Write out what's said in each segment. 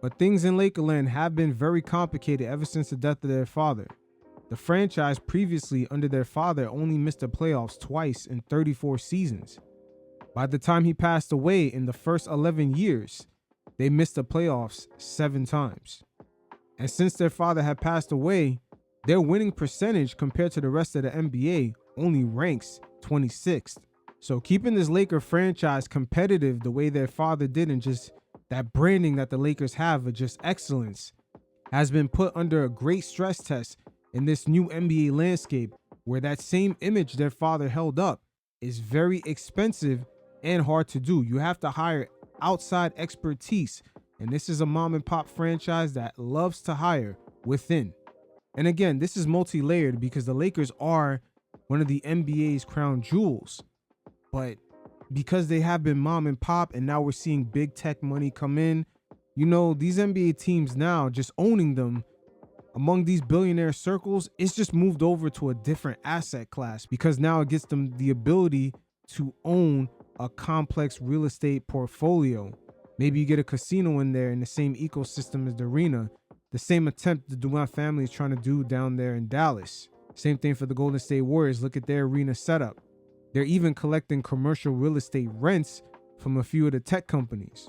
But things in Lakerland have been very complicated ever since the death of their father. The franchise previously under their father only missed the playoffs twice in 34 seasons. By the time he passed away in the first 11 years, they missed the playoffs 7 times. And since their father had passed away, their winning percentage compared to the rest of the NBA only ranks 26th. So keeping this Laker franchise competitive the way their father did, and just that branding that the Lakers have of just excellence, has been put under a great stress test in this new NBA landscape, where that same image their father held up is very expensive and hard to do. You have to hire outside expertise, and this is a mom and pop franchise that loves to hire within. And again, this is multi-layered because the Lakers are one of the NBA's crown jewels, but because they have been mom and pop and now we're seeing big tech money come in, you know, these NBA teams now, just owning them among these billionaire circles, it's just moved over to a different asset class, because now it gets them the ability to own a complex real estate portfolio. Maybe you get a casino in there in the same ecosystem as the arena, the same attempt the Durant family is trying to do down there in Dallas. Same thing for the Golden State Warriors. Look at their arena setup. They're even collecting commercial real estate rents from a few of the tech companies.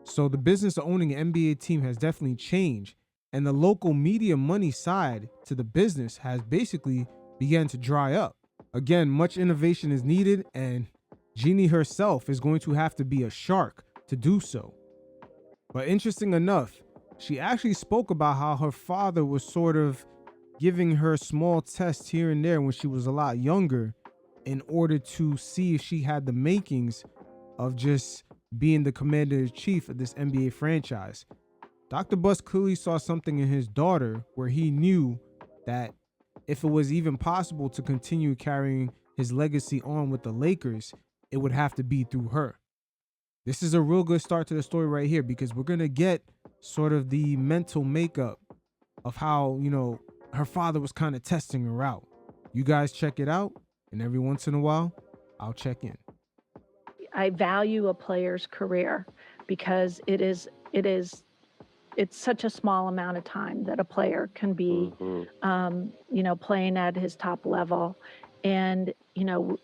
So the business of owning an NBA team has definitely changed, and the local media money side to the business has basically began to dry up. Again, much innovation is needed, and Jeanie herself is going to have to be a shark to do so. But interesting enough, she actually spoke about how her father was sort of giving her small tests here and there when she was a lot younger in order to see if she had the makings of just being the commander-in-chief of this NBA franchise. Dr. Buss clearly saw something in his daughter where he knew that if it was even possible to continue carrying his legacy on with the Lakers, it would have to be through her. This is a real good start to the story right here, because we're going to get sort of the mental makeup of how, you know, her father was kind of testing her out. You guys check it out, and every once in a while, I'll check in. I value a player's career because it's such a small amount of time that a player can be, playing at his top level. And,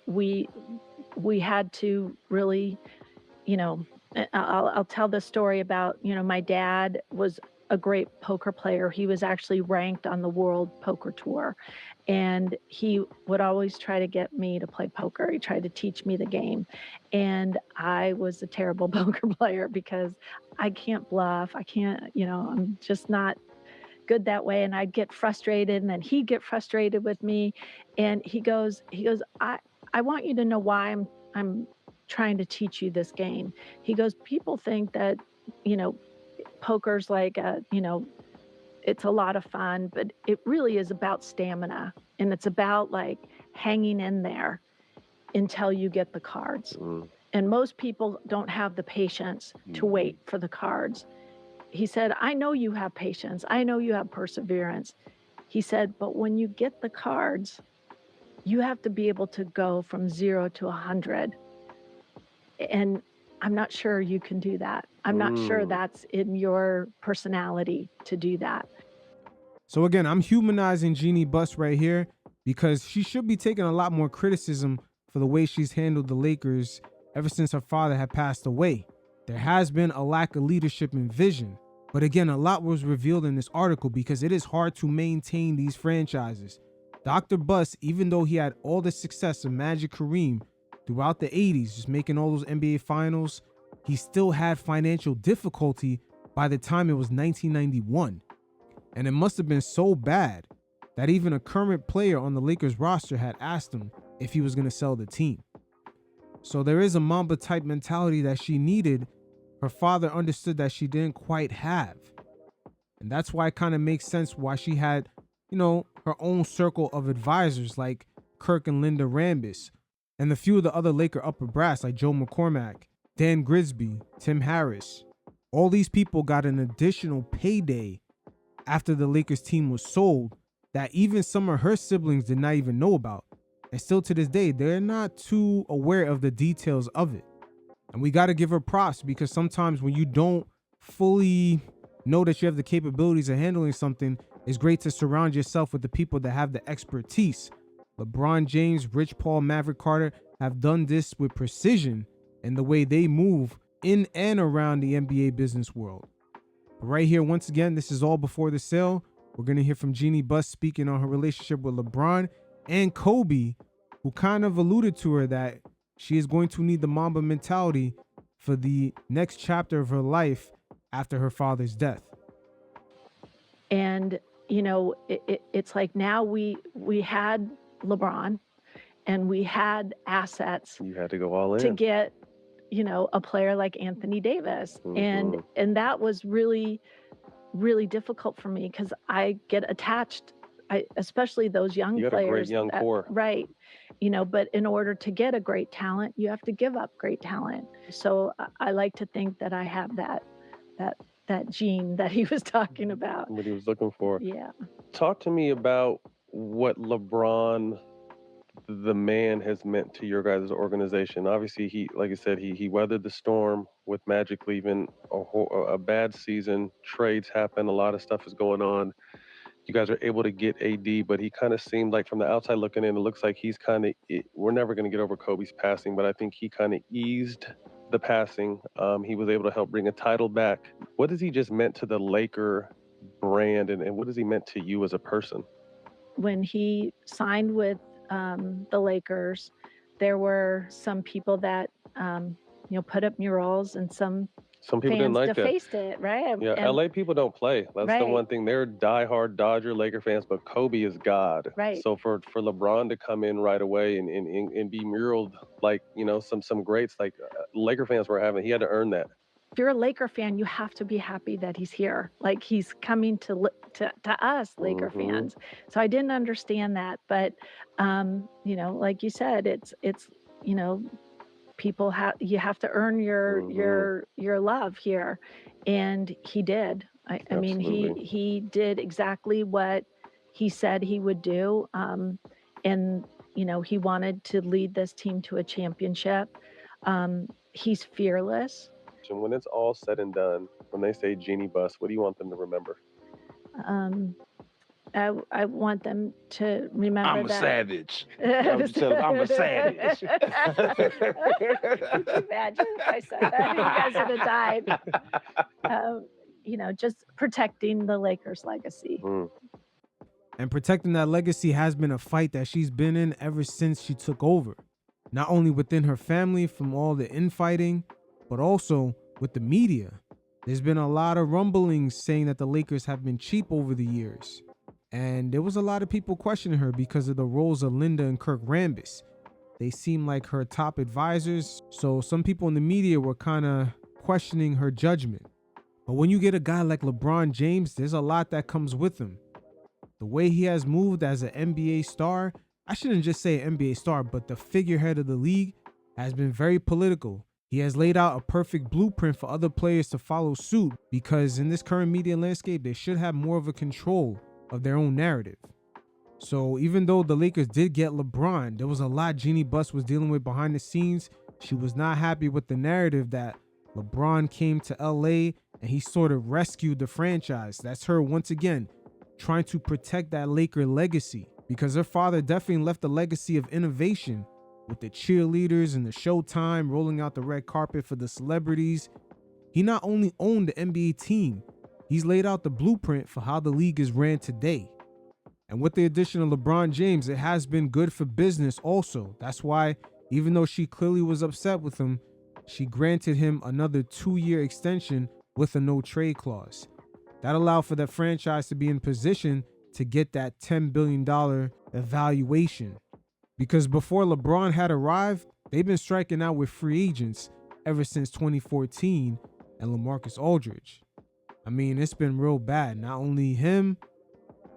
we had to really, I'll tell the story about, my dad was a great poker player. He was actually ranked on the World Poker Tour, and he would always try to get me to play poker. He tried to teach me the game, and I was a terrible poker player because I can't bluff. I can't, I'm just not good that way. And I'd get frustrated, and then he'd get frustrated with me. And he goes, I want you to know why I'm trying to teach you this game. He goes, people think that, poker's like, it's a lot of fun, but it really is about stamina. And it's about like hanging in there until you get the cards. And most people don't have the patience to wait for the cards. He said, I know you have patience. I know you have perseverance. He said, but when you get the cards, you have to be able to go from 0 to 100. And I'm not sure you can do that. I'm not sure that's in your personality to do that. So again, I'm humanizing Jeanie Buss right here because she should be taking a lot more criticism for the way she's handled the Lakers ever since her father had passed away. There has been a lack of leadership and vision. But again, a lot was revealed in this article because it is hard to maintain these franchises. Dr. Buss, even though he had all the success of Magic Kareem throughout the 80s, just making all those NBA finals, he still had financial difficulty by the time it was 1991. And it must have been so bad that even a current player on the Lakers roster had asked him if he was going to sell the team. So there is a Mamba type mentality that she needed. Her father understood that she didn't quite have. And that's why it kind of makes sense why she had, her own circle of advisors like Kirk and Linda Rambis, and a few of the other Laker upper brass like Joe McCormack, Dan Grigsby, Tim Harris. All these people got an additional payday after the Lakers team was sold that even some of her siblings did not even know about. And still to this day, they're not too aware of the details of it. And we got to give her props because sometimes when you don't fully know that you have the capabilities of handling something, it's great to surround yourself with the people that have the expertise. LeBron James, Rich Paul, Maverick Carter have done this with precision in the way they move in and around the NBA business world. But right here, once again, this is all before the sale. We're going to hear from Jeanie Buss speaking on her relationship with LeBron and Kobe, who kind of alluded to her that she is going to need the Mamba mentality for the next chapter of her life after her father's death. And, you know, it's like now we had LeBron and we had assets. You had to go all in to get, you know, a player like Anthony Davis. And that was really, really difficult for me because I get attached, especially those young you got players. a great young core. Right. You know, but in order to get a great talent, you have to give up great talent. So I like to think that I have that gene that he was talking about. What he was looking for. Yeah. Talk to me about what LeBron, the man, has meant to your guys' organization. Obviously, he, like I said, he weathered the storm with Magic leaving, a bad season. Trades happen. A lot of stuff is going on. You guys are able to get AD, but he kind of seemed like from the outside looking in, it looks like he's kind of, we're never going to get over Kobe's passing, but I think he kind of eased the passing. He was able to help bring a title back. What has he just meant to the Laker brand, and what has he meant to you as a person? When he signed with the Lakers, there were some people that, you know, put up murals, and some people fans didn't like that. defaced it, right? Yeah, and LA people don't play. That's right. the one thing. They're diehard Dodger Laker fans, but Kobe is God. Right. So for LeBron to come in right away and be muraled like, you know, some greats like Laker fans were having, he had to earn that. If you're a Laker fan, you have to be happy that he's here. Like, he's coming to us Laker fans. So I didn't understand that, but you know, like you said, it's you know, people you have to earn your love here, and he did. I mean, he did exactly what he said he would do, and you know, he wanted to lead this team to a championship. He's fearless. And when it's all said and done, when they say Jeanie Buss, what do you want them to remember? I want them to remember I'm a that savage. I'm a savage. Could you imagine if I said that? You guys would have died. You know, just protecting the Lakers' legacy. And protecting that legacy has been a fight that she's been in ever since she took over. Not only within her family from all the infighting, but also with the media. There's been a lot of rumblings saying that the Lakers have been cheap over the years. And there was a lot of people questioning her because of the roles of Linda and Kirk Rambis. They seem like her top advisors, so some people in the media were kind of questioning her judgment. But when you get a guy like LeBron James, there's a lot that comes with him. The way he has moved as an NBA star, I shouldn't just say an NBA star, but the figurehead of the league, has been very political. He has laid out a perfect blueprint for other players to follow suit, because in this current media landscape, they should have more of a control of their own narrative. So even though the Lakers did get LeBron, there was a lot Jeanie Buss was dealing with behind the scenes. She was not happy with the narrative that LeBron came to LA and he sort of rescued the franchise. That's her once again trying to protect that Laker legacy, because her father definitely left a legacy of innovation with the cheerleaders and the Showtime rolling out the red carpet for the celebrities. He not only owned the NBA team, he's laid out the blueprint for how the league is ran today. And with the addition of LeBron James, it has been good for business also. That's why, even though she clearly was upset with him, she granted him another 2-year extension with a no trade clause. That allowed for the franchise to be in position to get that $10 billion evaluation. Because before LeBron had arrived, they've been striking out with free agents ever since 2014 and LaMarcus Aldridge. I mean, it's been real bad. Not only him,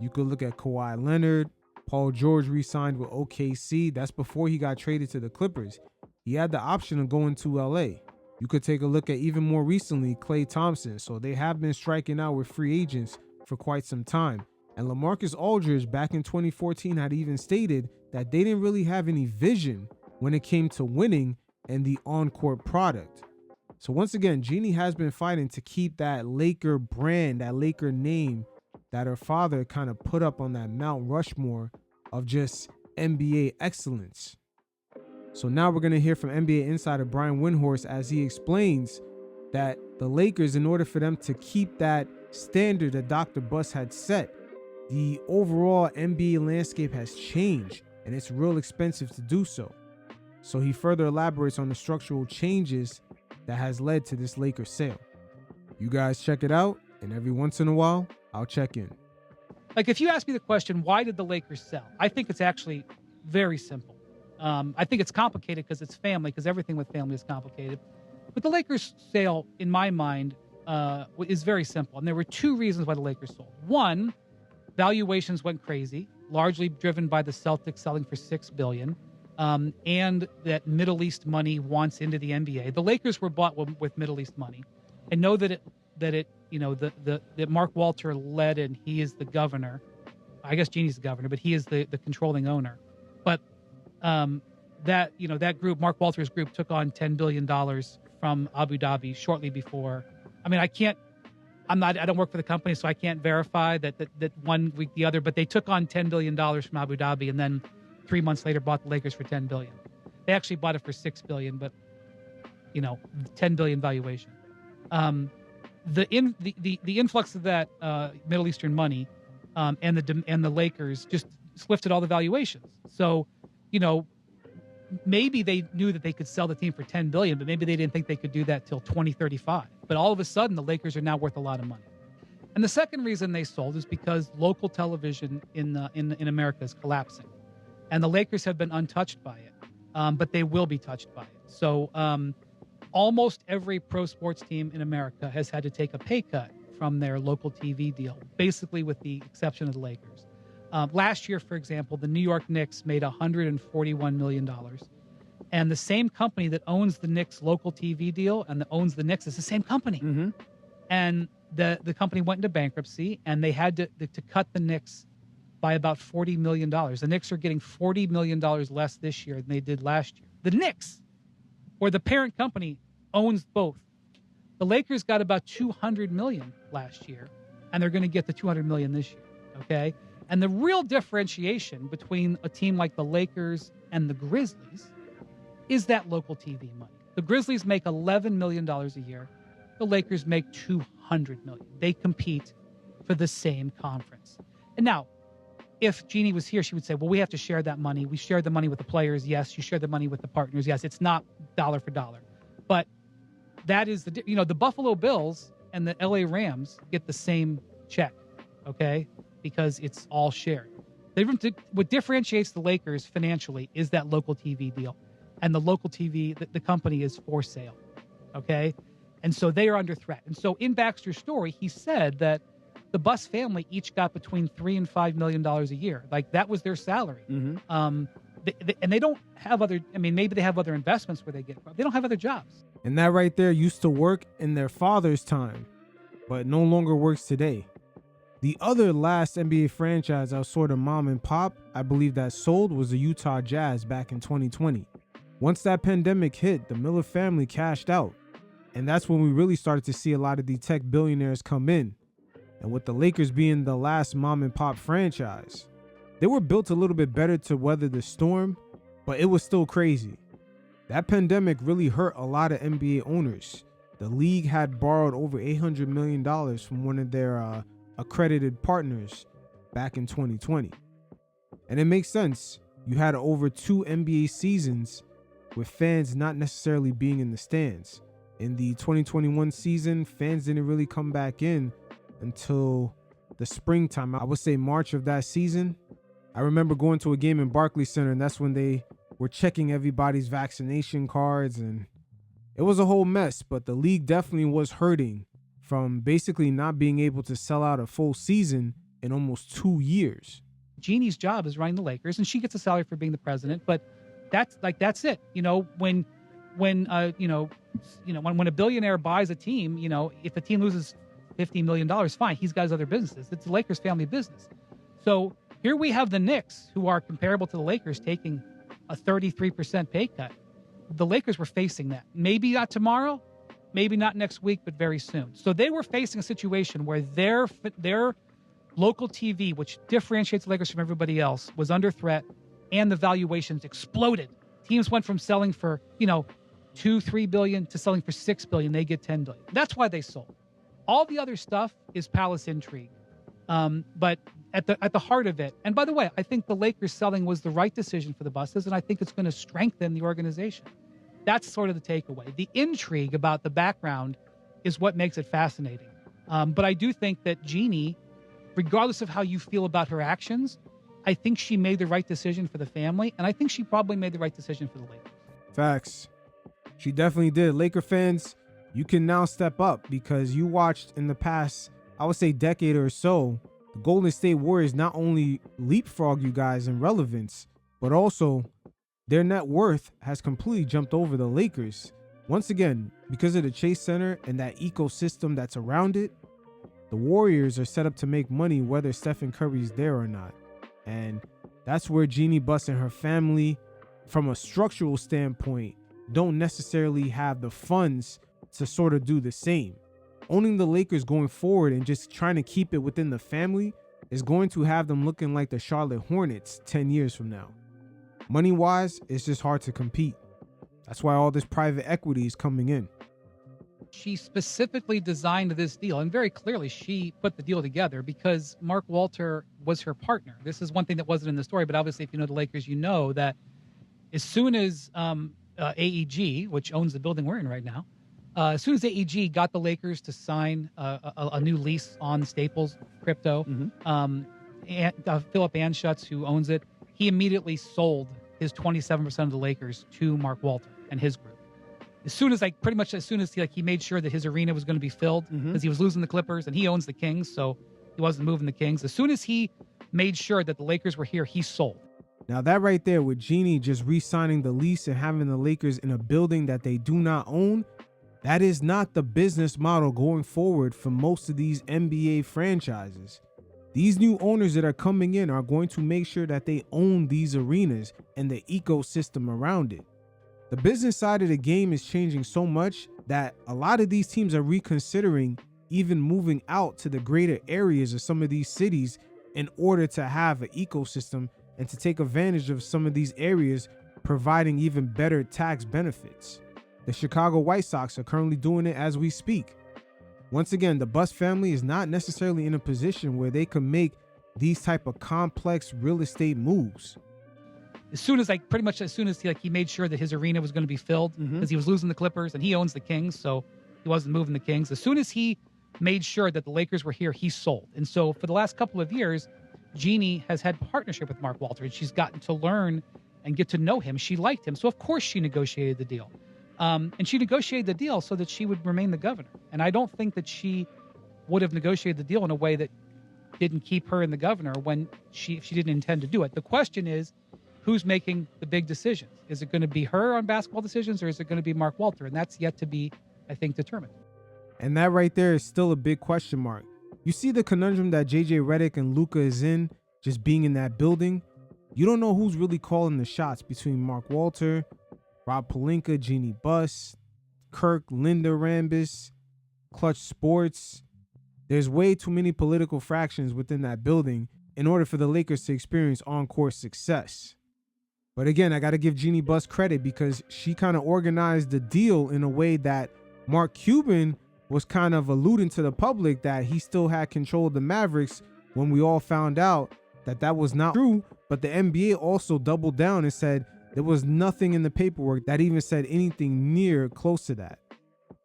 you could look at Kawhi Leonard. Paul George re-signed with OKC. That's before he got traded to the Clippers. He had the option of going to LA. You could take a look at even more recently, Klay Thompson. So they have been striking out with free agents for quite some time. And LaMarcus Aldridge back in 2014 had even stated that they didn't really have any vision when it came to winning and the on-court product. So once again, Jeanie has been fighting to keep that Laker brand, that Laker name that her father kind of put up on that Mount Rushmore of just NBA excellence. So now we're going to hear from NBA insider Brian Windhorst as he explains that the Lakers, in order for them to keep that standard that Dr. Buss had set, the overall NBA landscape has changed and it's real expensive to do so. So he further elaborates on the structural changes that has led to this Lakers sale. You guys check it out, and every once in a while, I'll check in. Like, if you ask me the question, why did the Lakers sell? I think it's actually very simple. I think it's complicated because it's family, because everything with family is complicated. But the Lakers sale, in my mind, is very simple. And there were two reasons why the Lakers sold. One, valuations went crazy, largely driven by the Celtics selling for $6 billion. And that Middle East money wants into the NBA. The Lakers were bought with Middle East money, and know that Mark Walter led, and he is the governor. I guess Jeanie's the governor, but he is the controlling owner. But that group, Mark Walter's group, took on $10 billion from Abu Dhabi shortly before. I mean, I don't work for the company, so I can't verify that 1 week the other, but they took on $10 billion from Abu Dhabi, and then 3 months later bought the Lakers for $10 billion. They actually bought it for $6 billion, but $10 billion valuation. The influx of that Middle Eastern money and the Lakers just lifted all the valuations. So, maybe they knew that they could sell the team for $10 billion, but maybe they didn't think they could do that till 2035. But all of a sudden, the Lakers are now worth a lot of money. And the second reason they sold is because local television in America is collapsing. And the Lakers have been untouched by it, but they will be touched by it. So almost every pro sports team in America has had to take a pay cut from their local TV deal, basically with the exception of the Lakers. Last year, for example, the New York Knicks made $141 million. And the same company that owns the Knicks local TV deal and that owns the Knicks is the same company. Mm-hmm. And the company went into bankruptcy, and they had to cut the Knicks by about $40 million. The Knicks are getting $40 million less this year than they did last year. The Knicks, or the parent company, owns both. The Lakers got about $200 million last year, and they're going to get the $200 million this year, okay? And the real differentiation between a team like the Lakers and the Grizzlies is that local TV money. The Grizzlies make $11 million a year. The Lakers make $200 million. They compete for the same conference. And now, if Jeanie was here, she would say, well, we have to share that money. We share the money with the players. Yes. You share the money with the partners. Yes. It's not dollar for dollar. But that is the Buffalo Bills and the LA Rams get the same check, okay? Because it's all shared. What differentiates the Lakers financially is that local TV deal. And the local TV, the company is for sale, okay? And so they are under threat. And so in Baxter's story, he said that the Buss family each got between $3 and $5 million a year. Like, that was their salary. Mm-hmm. And they don't have maybe they have other investments where they don't have other jobs. And that right there used to work in their father's time, but no longer works today. The other last NBA franchise that was sort of mom and pop, I believe, that sold was the Utah Jazz back in 2020. Once that pandemic hit, the Miller family cashed out. And that's when we really started to see a lot of the tech billionaires come in. And with the Lakers being the last mom and pop franchise, they were built a little bit better to weather the storm, but it was still crazy. That pandemic really hurt a lot of NBA owners. The league had borrowed over $800 million from one of their accredited partners back in 2020. And it makes sense. You had over 2 NBA seasons with fans not necessarily being in the stands. In the 2021 season, fans didn't really come back in until the springtime. I would say March of that season. I remember going to a game in Barclays Center, and that's when they were checking everybody's vaccination cards, and it was a whole mess. But the league definitely was hurting from basically not being able to sell out a full season in almost 2 years. Jeanie's job is running the Lakers, and she gets a salary for being the president, but that's it. When a billionaire buys a team, if the team loses $50 million, fine. He's got his other businesses. It's the Lakers family business. So here we have the Knicks, who are comparable to the Lakers, taking a 33% pay cut. The Lakers were facing that. Maybe not tomorrow, maybe not next week, but very soon. So they were facing a situation where their local TV, which differentiates the Lakers from everybody else, was under threat, and the valuations exploded. Teams went from selling for, $2-3 billion to selling for $6 billion. They get $10 billion. That's why they sold. All the other stuff is palace intrigue. But at the heart of it, and by the way, I think the Lakers selling was the right decision for the Busses, and I think it's going to strengthen the organization. That's sort of the takeaway. The intrigue about the background is what makes it fascinating. But I do think that Jeanie, regardless of how you feel about her actions, I think she made the right decision for the family, and I think she probably made the right decision for the Lakers. Facts. She definitely did. Laker fans, you can now step up because you watched in the past, I would say decade or so, the Golden State Warriors not only leapfrog you guys in relevance, but also their net worth has completely jumped over the Lakers. Once again, because of the Chase Center and that ecosystem that's around it, the Warriors are set up to make money whether Stephen Curry's there or not. And that's where Jeanie Buss and her family, from a structural standpoint, don't necessarily have the funds to sort of do the same. Owning the Lakers going forward and just trying to keep it within the family is going to have them looking like the Charlotte Hornets 10 years from now. Money-wise, it's just hard to compete. That's why all this private equity is coming in. She specifically designed this deal, and very clearly she put the deal together because Mark Walter was her partner. This is one thing that wasn't in the story, but obviously if you know the Lakers, you know that as soon as AEG, which owns the building we're in right now, as soon as AEG got the Lakers to sign a new lease on Staples crypto, and Philip Anschutz, who owns it, he immediately sold his 27% of the Lakers to Mark Walter and his group. As soon as he made sure that his arena was going to be filled because he was losing the Clippers and he owns the Kings, so he wasn't moving the Kings. As soon as he made sure that the Lakers were here, he sold. Now that right there with Jeanie just re-signing the lease and having the Lakers in a building that they do not own, that is not the business model going forward for most of these NBA franchises. These new owners that are coming in are going to make sure that they own these arenas and the ecosystem around it. The business side of the game is changing so much that a lot of these teams are reconsidering even moving out to the greater areas of some of these cities in order to have an ecosystem and to take advantage of some of these areas providing even better tax benefits. The Chicago White Sox are currently doing it as we speak. Once again, the Buss family is not necessarily in a position where they can make these type of complex real estate moves. As soon as he made sure that his arena was going to be filled because he was losing the Clippers and he owns the Kings, so he wasn't moving the Kings. As soon as he made sure that the Lakers were here, he sold. And so for the last couple of years, Jeanie has had partnership with Mark Walter, and she's gotten to learn and get to know him. She liked him, so of course she negotiated the deal. And she negotiated the deal so that she would remain the governor. And I don't think that she would have negotiated the deal in a way that didn't keep her in the governor when if she didn't intend to do it. The question is, who's making the big decisions? Is it going to be her on basketball decisions, or is it going to be Mark Walter? And that's yet to be, I think, determined. And that right there is still a big question mark. You see the conundrum that JJ Redick and Luka is in, just being in that building. You don't know who's really calling the shots between Mark Walter, Rob Pelinka, Jeanie Buss, Kirk, Linda Rambis, Clutch Sports. There's way too many political fractions within that building in order for the Lakers to experience on-court success. But again, I got to give Jeanie Buss credit because she kind of organized the deal in a way that Mark Cuban was kind of alluding to the public that he still had control of the Mavericks when we all found out that that was not true. But the NBA also doubled down and said there was nothing in the paperwork that even said anything near close to that.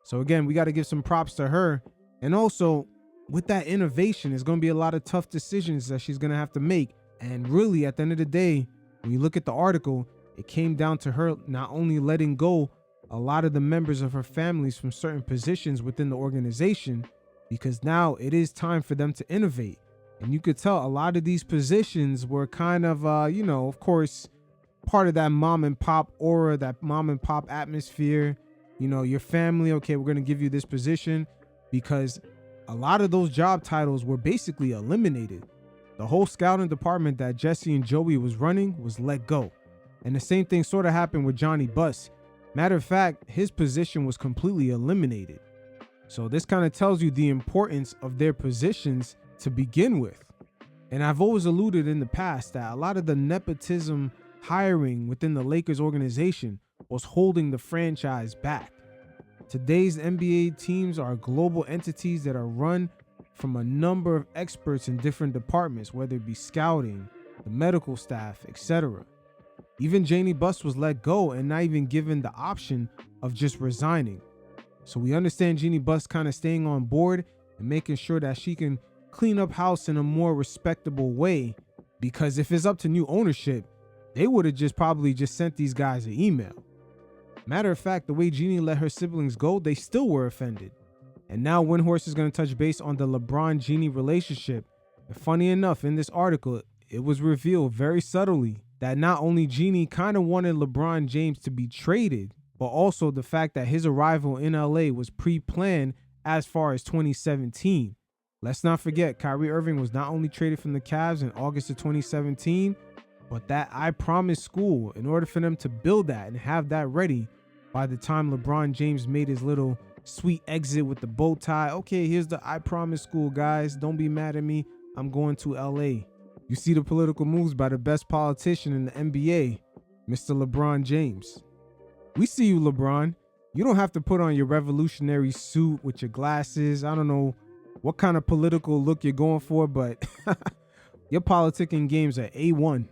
So again, we got to give some props to her. And also with that innovation, there's going to be a lot of tough decisions that she's going to have to make. And really, at the end of the day, when you look at the article, it came down to her not only letting go a lot of the members of her families from certain positions within the organization, because now it is time for them to innovate. And you could tell a lot of these positions were kind of, of course, part of that mom and pop aura, that mom and pop atmosphere. Your family, okay, we're going to give you this position, because a lot of those job titles were basically eliminated. The whole scouting department that Jesse and Joey was running was let go. And the same thing sort of happened with Jeanie Buss. Matter of fact, his position was completely eliminated. So this kind of tells you the importance of their positions to begin with. And I've always alluded in the past that a lot of the nepotism hiring within the Lakers organization was holding the franchise back. Today's NBA teams are global entities that are run from a number of experts in different departments, whether it be scouting, the medical staff, etc. Even Jeanie Buss was let go and not even given the option of just resigning. So we understand Jeanie Buss kind of staying on board and making sure that she can clean up house in a more respectable way, because if it's up to new ownership, they would have just probably just sent these guys an email. Matter of fact, the way Jeanie let her siblings go, they still were offended. And now Windhorse is going to touch base on the LeBron-Jeanie relationship. And funny enough, in this article, it was revealed very subtly that not only Jeanie kind of wanted LeBron James to be traded, but also the fact that his arrival in LA was pre-planned as far as 2017. Let's not forget, Kyrie Irving was not only traded from the Cavs in August of 2017, but that I Promise school, in order for them to build that and have that ready by the time LeBron James made his little sweet exit with the bow tie. Okay, here's the I Promise school, guys. Don't be mad at me. I'm going to LA. You see the political moves by the best politician in the NBA, Mr. LeBron James. We see you, LeBron. You don't have to put on your revolutionary suit with your glasses. I don't know what kind of political look you're going for, but your politicking games are A1.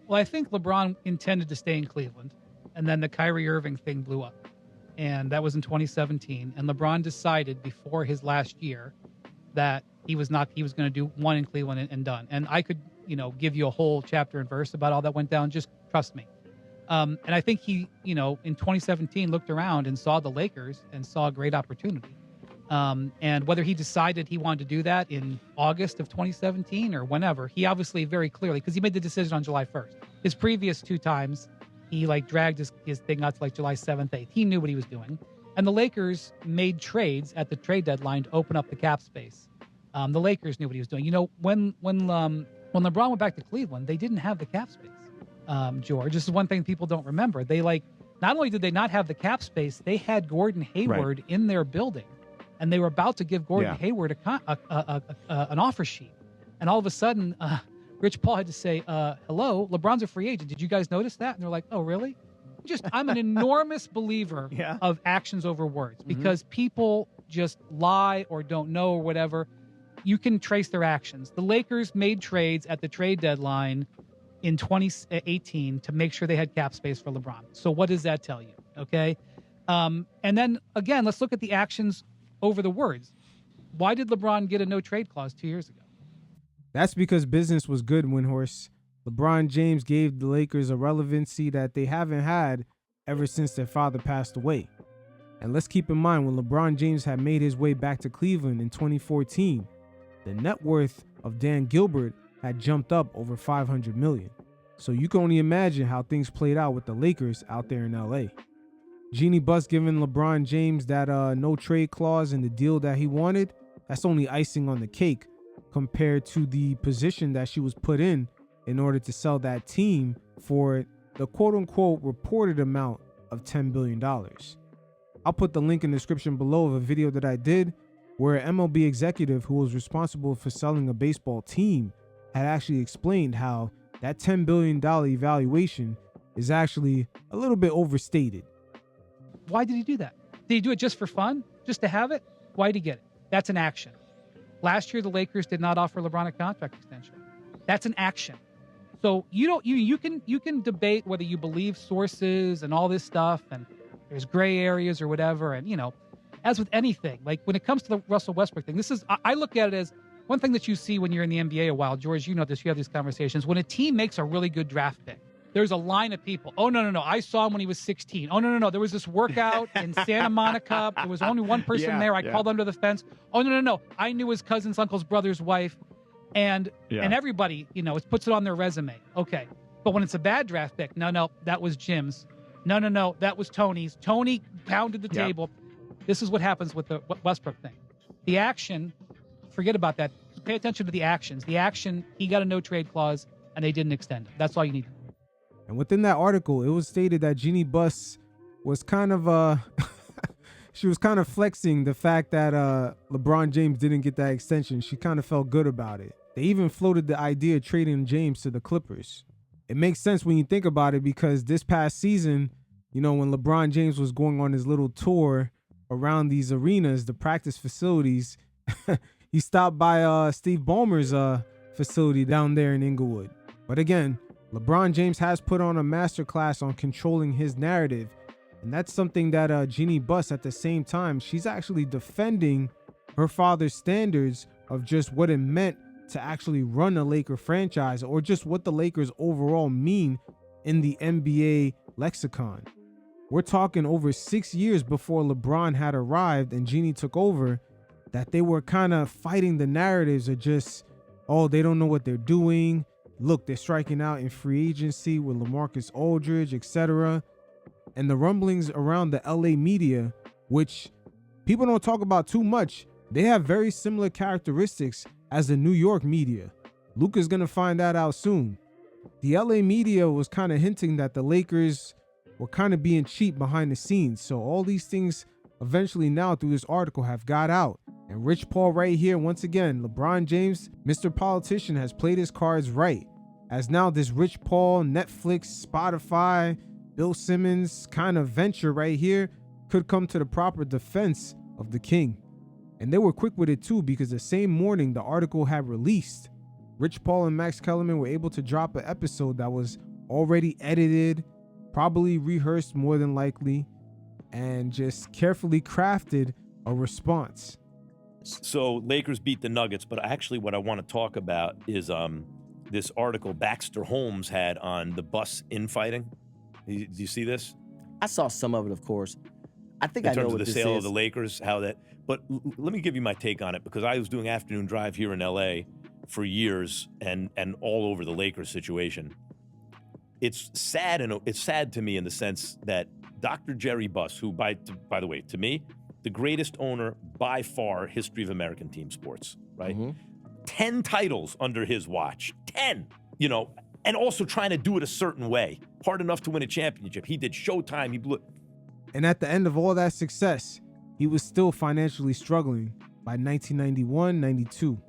Well, I think LeBron intended to stay in Cleveland, and then the Kyrie Irving thing blew up. And that was in 2017. And LeBron decided before his last year that he was going to do one in Cleveland and done. And I could, give you a whole chapter and verse about all that went down. Just trust me. And I think he, in 2017 looked around and saw the Lakers and saw a great opportunity. And whether he decided he wanted to do that in August of 2017 or whenever, he obviously very clearly, because he made the decision on July 1st. His previous two times, he dragged his thing out to July 7th, 8th. He knew what he was doing. And the Lakers made trades at the trade deadline to open up the cap space. The Lakers knew what he was doing. When LeBron went back to Cleveland, they didn't have the cap space. George, this is one thing people don't remember. They not only did they not have the cap space, they had Gordon Hayward in their building, and they were about to give Gordon Hayward an offer sheet. And all of a sudden, Rich Paul had to say, hello, LeBron's a free agent. Did you guys notice that? And they're like, oh, really? I'm an enormous believer of actions over words, because people just lie or don't know or whatever. You can trace their actions. The Lakers made trades at the trade deadline in 2018 to make sure they had cap space for LeBron. So what does that tell you? Okay. And then again, let's look at the actions over the words. Why did LeBron get a no trade clause 2 years ago? That's because business was good, Windhorse. LeBron James gave the Lakers a relevancy that they haven't had ever since their father passed away. And let's keep in mind, when LeBron James had made his way back to Cleveland in 2014, the net worth of Dan Gilbert had jumped up over $500 million. So you can only imagine how things played out with the Lakers out there in LA. Jeanie Buss giving LeBron James that no trade clause and the deal that he wanted, that's only icing on the cake compared to the position that she was put in order to sell that team for the quote-unquote reported amount of $10 billion. I'll put the link in the description below of a video that I did where an MLB executive who was responsible for selling a baseball team had actually explained how that $10 billion evaluation is actually a little bit overstated. Why did he do that? Did he do it just for fun? Just to have it? Why did he get it? That's an action. Last year, the Lakers did not offer LeBron a contract extension. That's an action. So you can debate whether you believe sources and all this stuff, and there's gray areas or whatever. And as with anything, like when it comes to the Russell Westbrook thing, I look at it as one thing that you see when you're in the NBA a while. George, you know this. You have these conversations. When a team makes a really good draft pick, there's a line of people. Oh, no. I saw him when he was 16. Oh, no. There was this workout in Santa Monica. There was only one person there. I called under the fence. Oh, no. I knew his cousin's uncle's brother's wife. And everybody, it puts it on their resume. Okay. But when it's a bad draft pick, no, that was Jim's. No, that was Tony's. Tony pounded the table. This is what happens with the Westbrook thing. The action, forget about that. Pay attention to the actions. The action, he got a no-trade clause, and they didn't extend it. That's all you need. And within that article, it was stated that Jeanie Buss was kind of she was kind of flexing the fact that LeBron James didn't get that extension. She kind of felt good about it. They even floated the idea of trading James to the Clippers. It makes sense when you think about it, because this past season, you know, when LeBron James was going on his little tour around these arenas, the practice facilities, he stopped by Steve Ballmer's facility down there in Inglewood. But again, LeBron James has put on a masterclass on controlling his narrative. And that's something that Jeanie Buss, at the same time, she's actually defending her father's standards of just what it meant to actually run a Laker franchise, or just what the Lakers overall mean in the NBA lexicon. We're talking over 6 years before LeBron had arrived and Jeanie took over, that they were kind of fighting the narratives of just, oh, they don't know what they're doing. Look, they're striking out in free agency with LaMarcus Aldridge, etc. And the rumblings around the LA media, which people don't talk about too much, they have very similar characteristics as the New York media. Luka's gonna find that out soon. The LA media was kind of hinting that the Lakers were kind of being cheap behind the scenes. So all these things eventually now through this article have got out. And Rich Paul right here, once again, LeBron James, Mr. Politician, has played his cards right. As now this Rich Paul, Netflix, Spotify, Bill Simmons kind of venture right here could come to the proper defense of the king. And they were quick with it too, because the same morning the article had released, Rich Paul and Max Kellerman were able to drop an episode that was already edited, probably rehearsed more than likely, and just carefully crafted a response. So Lakers beat the Nuggets, but actually what I want to talk about is this article Baxter Holmes had on the Buss infighting. Do you see this? I saw some of it, of course. I think I know what this is. In terms of the sale of the Lakers, how that. But let me give you my take on it, because I was doing afternoon drive here in L.A. for years and all over the Lakers situation. It's sad, and it's sad to me in the sense that Dr. Jeanie Buss, who by the way, to me, the greatest owner by far history of American team sports, right? Mm-hmm. 10 titles under his watch, 10, you know, and also trying to do it a certain way, hard enough to win a championship. He did Showtime, he blew it. And at the end of all that success, he was still financially struggling by 1991-92.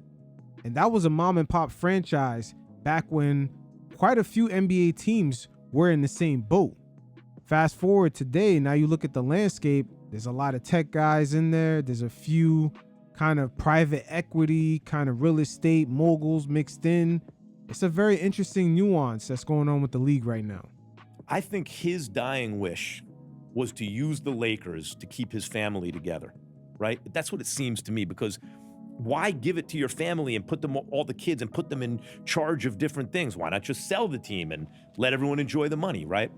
And that was a mom and pop franchise back when quite a few NBA teams were in the same boat. Fast forward today, now you look at the landscape, there's a lot of tech guys in there. There's a few kind of private equity, kind of real estate moguls mixed in. It's a very interesting nuance that's going on with the league right now. I think his dying wish was to use the Lakers to keep his family together, right? That's what it seems to me, because why give it to your family and put them, all the kids, and put them in charge of different things? Why not just sell the team and let everyone enjoy the money, right?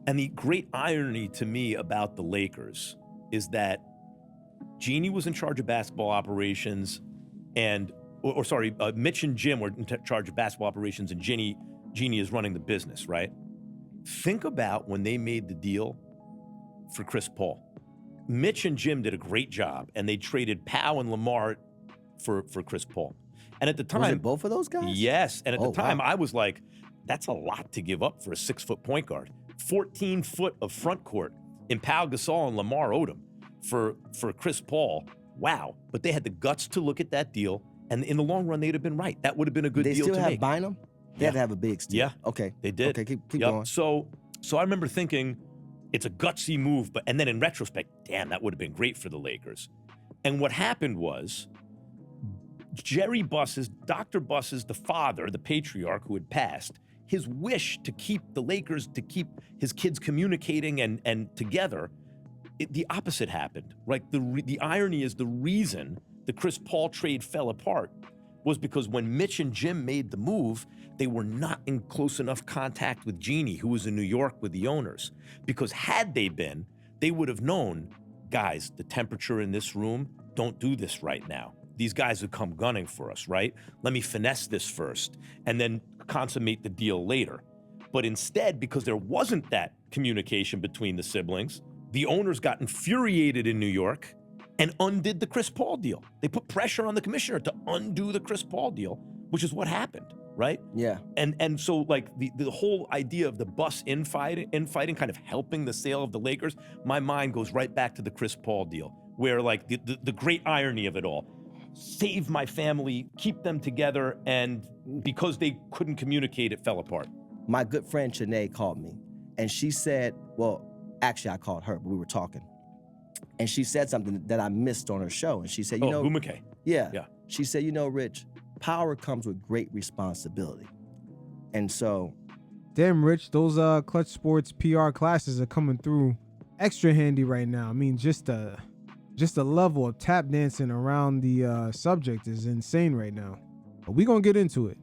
And the great irony to me about the Lakers is that Jeanie was in charge of basketball operations, and Mitch and Jim were in charge of basketball operations, and Jeanie is running the business, right? Think about when they made the deal for Chris Paul. Mitch and Jim did a great job, and they traded Powell and Lamar for Chris Paul. And at the time, was it both of those guys? Yes. And at the time, wow. I was like, that's a lot to give up for a 6-foot point guard. 14 foot of front court in Pau Gasol and Lamar Odom for Chris Paul. Wow. But they had the guts to look at that deal, and in the long run, they'd have been right. That would have been a good deal to make. They still have Bynum? They had to have a big steal. Yeah. Okay. They did. Okay, keep going. So I remember thinking, it's a gutsy move, and then in retrospect, damn, that would have been great for the Lakers. And what happened was, Jeanie Buss's, Dr. Buss's, the father, the patriarch who had passed, his wish to keep the Lakers, to keep his kids communicating and together, the opposite happened. Right? The irony is, the reason the Chris Paul trade fell apart was because when Mitch and Jim made the move, they were not in close enough contact with Jeanie, who was in New York with the owners. Because had they been, they would have known, guys, the temperature in this room, don't do this right now. These guys have come gunning for us, right? Let me finesse this first and then consummate the deal later. But instead, because there wasn't that communication between the siblings, the owners got infuriated in New York and undid the Chris Paul deal. They put pressure on the commissioner to undo the Chris Paul deal, which is what happened. right? Yeah. And so like the whole idea of the Buss infighting kind of helping the sale of the Lakers, my mind goes right back to the Chris Paul deal, where like the great irony of it all. Save my family, keep them together, and because they couldn't communicate, it fell apart. My good friend Chanae called me, and she said, well, actually I called her, but we were talking. And she said something that I missed on her show. And she said, you know, Hugh McKay. Yeah. Yeah. She said, you know, Rich, power comes with great responsibility. And so. Damn, Rich, those Clutch Sports PR classes are coming through extra handy right now. I mean, just the level of tap dancing around the subject is insane right now. But we gonna get into it.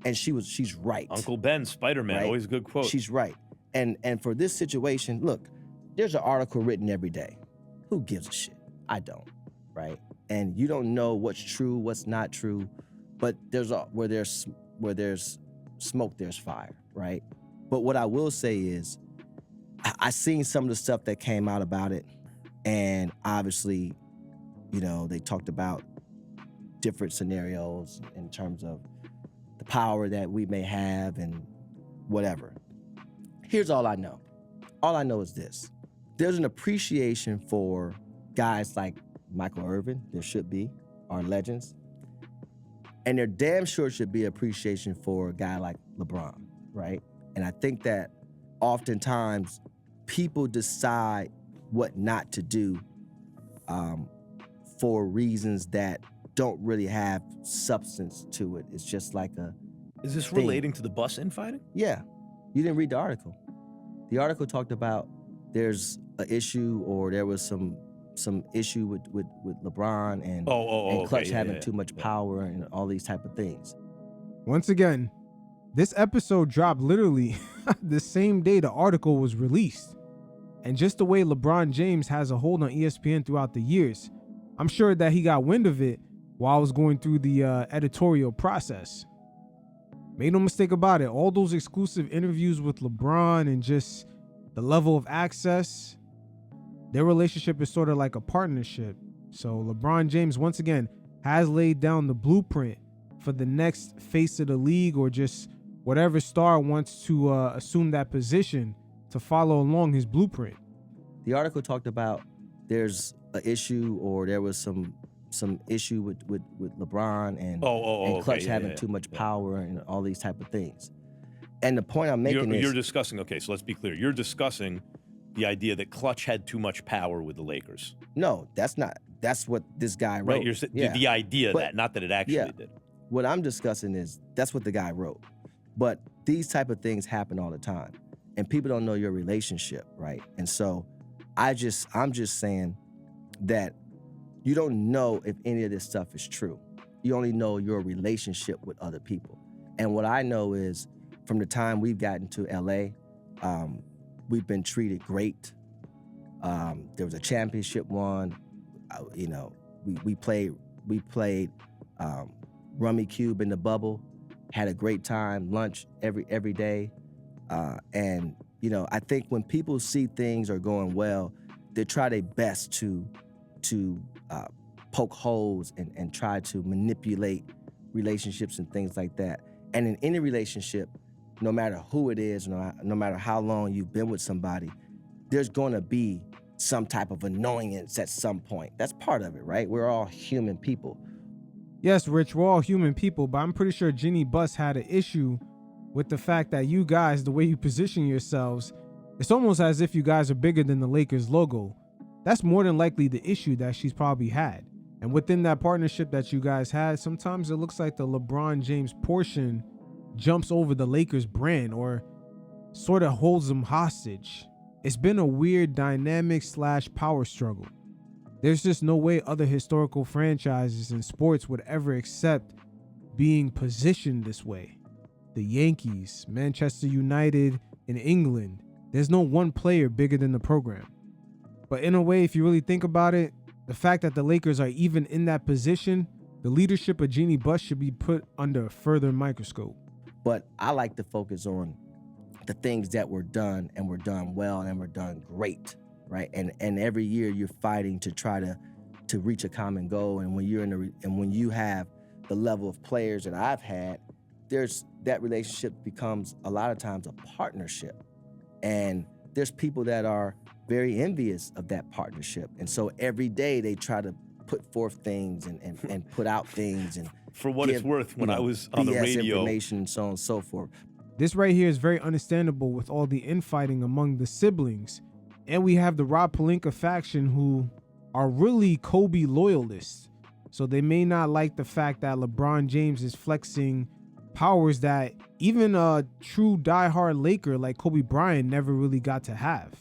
And she's right. Uncle Ben, Spider-Man, right? Always a good quote. She's right. And for this situation, look, there's an article written every day. Who gives a shit? I don't, right? And you don't know what's true, what's not true, but where there's smoke, there's fire, right? But what I will say is, I seen some of the stuff that came out about it, and obviously, you know, they talked about different scenarios in terms of the power that we may have and whatever. Here's all I know. All I know is this. There's an appreciation for guys like Michael Irvin, there should be, our legends. And there damn sure should be appreciation for a guy like LeBron, right? And I think that oftentimes people decide what not to do for reasons that don't really have substance to it. It's just like a Is this thing. relating to the Buss infighting? Yeah. You didn't read the article. The article talked about there's an issue, or there was some issue with LeBron and Clutch okay, having too much power and all these type of things. Once again, this episode dropped literally the same day the article was released. And just the way LeBron James has a hold on ESPN throughout the years, I'm sure that he got wind of it while I was going through the editorial process. Make no mistake about it, all those exclusive interviews with LeBron and just the level of access, their relationship is sort of like a partnership. So LeBron James, once again, has laid down the blueprint for the next face of the league, or just whatever star wants to assume that position to follow along his blueprint. The article talked about there's an issue, or there was some issue with LeBron and Clutch having too much power and all these type of things. And the point I'm making is... You're discussing, okay, so let's be clear. You're discussing the idea that Clutch had too much power with the Lakers. No, that's not. That's what this guy wrote. Right, the idea of that, not that it actually did. What I'm discussing is that's what the guy wrote. But these type of things happen all the time. And people don't know your relationship, right? And so I'm just saying that you don't know if any of this stuff is true. You only know your relationship with other people. And what I know is, from the time we've gotten to LA, we've been treated great. There was a championship won. We played Rummy Cube in the bubble, had a great time, lunch every day. And I think when people see things are going well, they try their best to poke holes and try to manipulate relationships and things like that. And in any relationship, no matter who it is, no matter how long you've been with somebody, there's going to be some type of annoyance at some point. That's part of it, right? We're all human people. Yes, Rich, we're all human people, but I'm pretty sure Jeanie Buss had an issue with the fact that you guys, the way you position yourselves, it's almost as if you guys are bigger than the Lakers logo. That's more than likely the issue that she's probably had. And within that partnership that you guys had, sometimes it looks like the LeBron James portion jumps over the Lakers brand, or sort of holds them hostage. It's been a weird dynamic / power struggle. There's just no way other historical franchises in sports would ever accept being positioned this way. The Yankees, Manchester United, in England, there's no one player bigger than the program. But in a way, if you really think about it, the fact that the Lakers are even in that position, the leadership of Jeanie Buss should be put under a further microscope. But I like to focus on the things that were done, and were done well, and were done great, right? And every year you're fighting to try to reach a common goal. And when you're when you have the level of players that I've had, that relationship becomes a lot of times a partnership. And there's people that are very envious of that partnership. And so every day they try to put forth things and put out things and For what it's worth, when I was on the BS radio, information and so on and so forth. This right here is very understandable with all the infighting among the siblings. And we have the Rob Pelinka faction who are really Kobe loyalists. So they may not like the fact that LeBron James is flexing powers that even a true diehard Laker like Kobe Bryant never really got to have.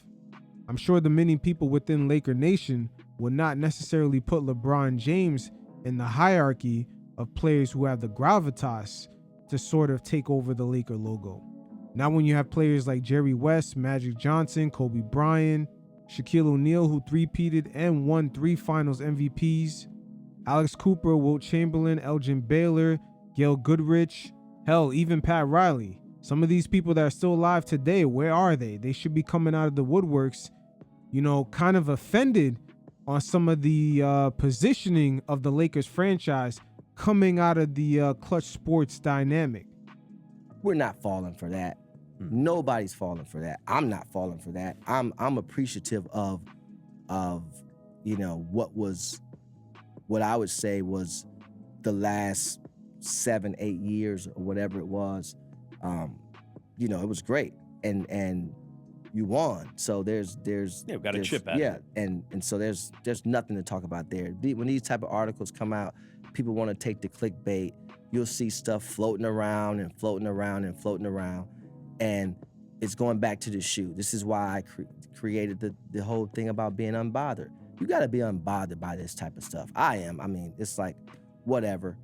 I'm sure the many people within Laker Nation would not necessarily put LeBron James in the hierarchy of players who have the gravitas to sort of take over the Laker logo. Now when you have players like Jerry West, Magic Johnson, Kobe Bryant, Shaquille O'Neal, who three-peated and won 3 finals MVPs, Alex Cooper, Wilt Chamberlain, Elgin Baylor, Gail Goodrich, hell, even Pat Riley. Some of these people that are still alive today, where are they? They should be coming out of the woodworks, kind of offended on some of the positioning of the Lakers franchise coming out of the Clutch Sports dynamic. We're not falling for that. Nobody's falling for that. I'm not falling for that. I'm appreciative of what I would say was the last 7-8 years or whatever it was. It was great, and you won. So there's we got a chip out of it. and so there's nothing to talk about there. When these type of articles come out, people want to take the clickbait. You'll see stuff floating around and floating around and floating around, and it's going back to the shoe. This is why I created the whole thing about being unbothered. You got to be unbothered by this type of stuff. I am. I mean, it's like whatever.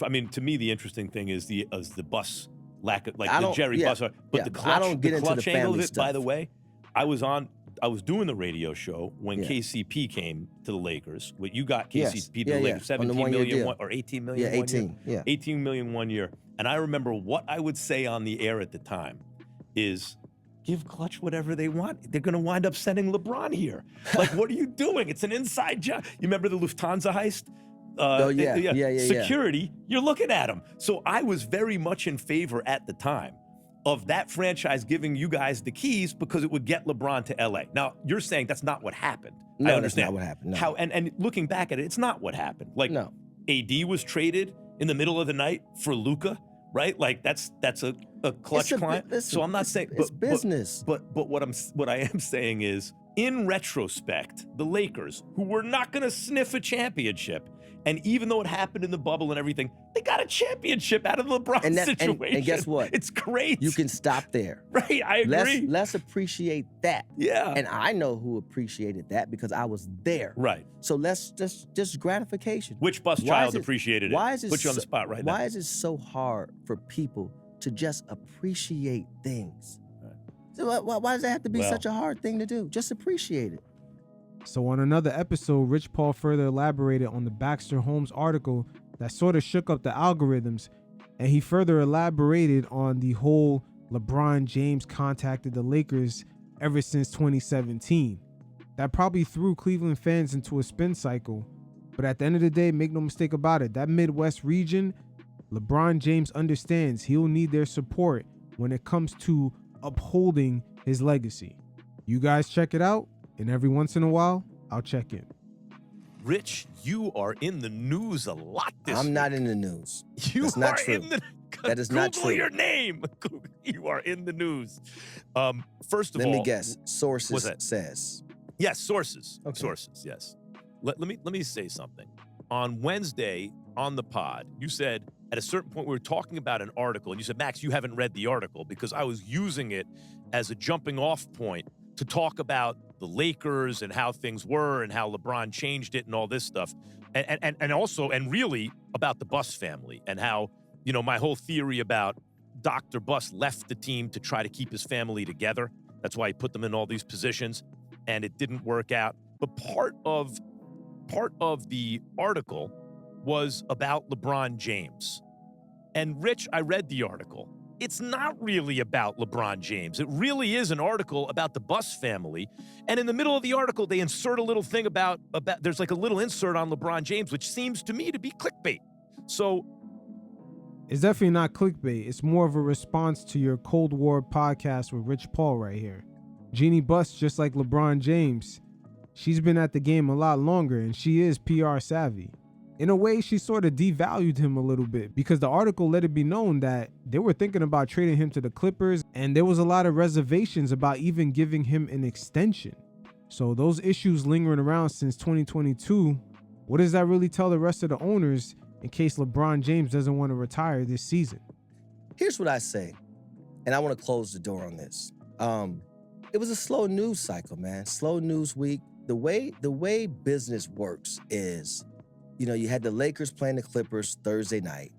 I mean, to me, the interesting thing is the Buss lack of, like the Jerry Buss, but the clutch, I don't get the into clutch the angle family of it. stuff. By the way, I was doing the radio show when KCP came to the Lakers. What you got KCP to the Lakers, 17 million or 18 million. Yeah, 18. Yeah, 18 million 1 year. And I remember what I would say on the air at the time is, give Clutch whatever they want. They're going to wind up sending LeBron here. Like, what are you doing? It's an inside job. You remember the Lufthansa heist? Security, you're looking at them. So I was very much in favor at the time of that franchise giving you guys the keys because it would get LeBron to LA. Now, you're saying that's not what happened. No, I understand. that's not what happened. No. How and looking back at it, it's not what happened. Like, no. AD was traded in the middle of the night for Luka, right? Like that's a Clutch client. So I'm not saying it's business. But what I am saying is, in retrospect, the Lakers, who were not going to sniff a championship, and even though it happened in the bubble and everything, they got a championship out of the LeBron situation. And guess what? It's great. You can stop there. Right, I agree. Let's appreciate that. Yeah. And I know who appreciated that because I was there. Right. So let's just gratification. Which Buss child appreciated it? Why is it Put you on the spot right now. Why is it so hard for people to just appreciate things? So why does that have to be such a hard thing to do? Just appreciate it. So on another episode, Rich Paul further elaborated on the Baxter Holmes article that sort of shook up the algorithms, and he further elaborated on the whole LeBron James contacted the Lakers ever since 2017. That probably threw Cleveland fans into a spin cycle, but at the end of the day, make no mistake about it, that Midwest region, LeBron James understands he'll need their support when it comes to upholding his legacy. You guys check it out. And every once in a while, I'll check in. Rich, you are in the news a lot this week. I'm not in the news. That's not true. That is not true. Google your name. You are in the news. First of all, let me guess. Sources says. Yes, sources. Okay. Sources, yes. Let me say something. On Wednesday on the pod, you said at a certain point we were talking about an article, and you said, Max, you haven't read the article because I was using it as a jumping off point to talk about the Lakers and how things were and how LeBron changed it and all this stuff. And also, and really about the Buss family and how, my whole theory about Dr. Buss left the team to try to keep his family together. That's why he put them in all these positions and it didn't work out. But part of the article was about LeBron James. And Rich, I read the article. It's not really about LeBron James. It really is an article about the Buss family. And in the middle of the article, they insert a little thing about there's like a little insert on LeBron James, which seems to me to be clickbait. So It's definitely not clickbait. It's more of a response to your Cold War podcast with Rich Paul right here. Jeanie Buss, just like LeBron James, she's been at the game a lot longer and she is PR savvy. In a way, she sort of devalued him a little bit because the article let it be known that they were thinking about trading him to the Clippers and there was a lot of reservations about even giving him an extension. So those issues lingering around since 2022, what does that really tell the rest of the owners in case LeBron James doesn't want to retire this season? Here's what I say, and I want to close the door on this. It was a slow news cycle, man. Slow news week. The way business works is, you had the Lakers playing the Clippers Thursday night.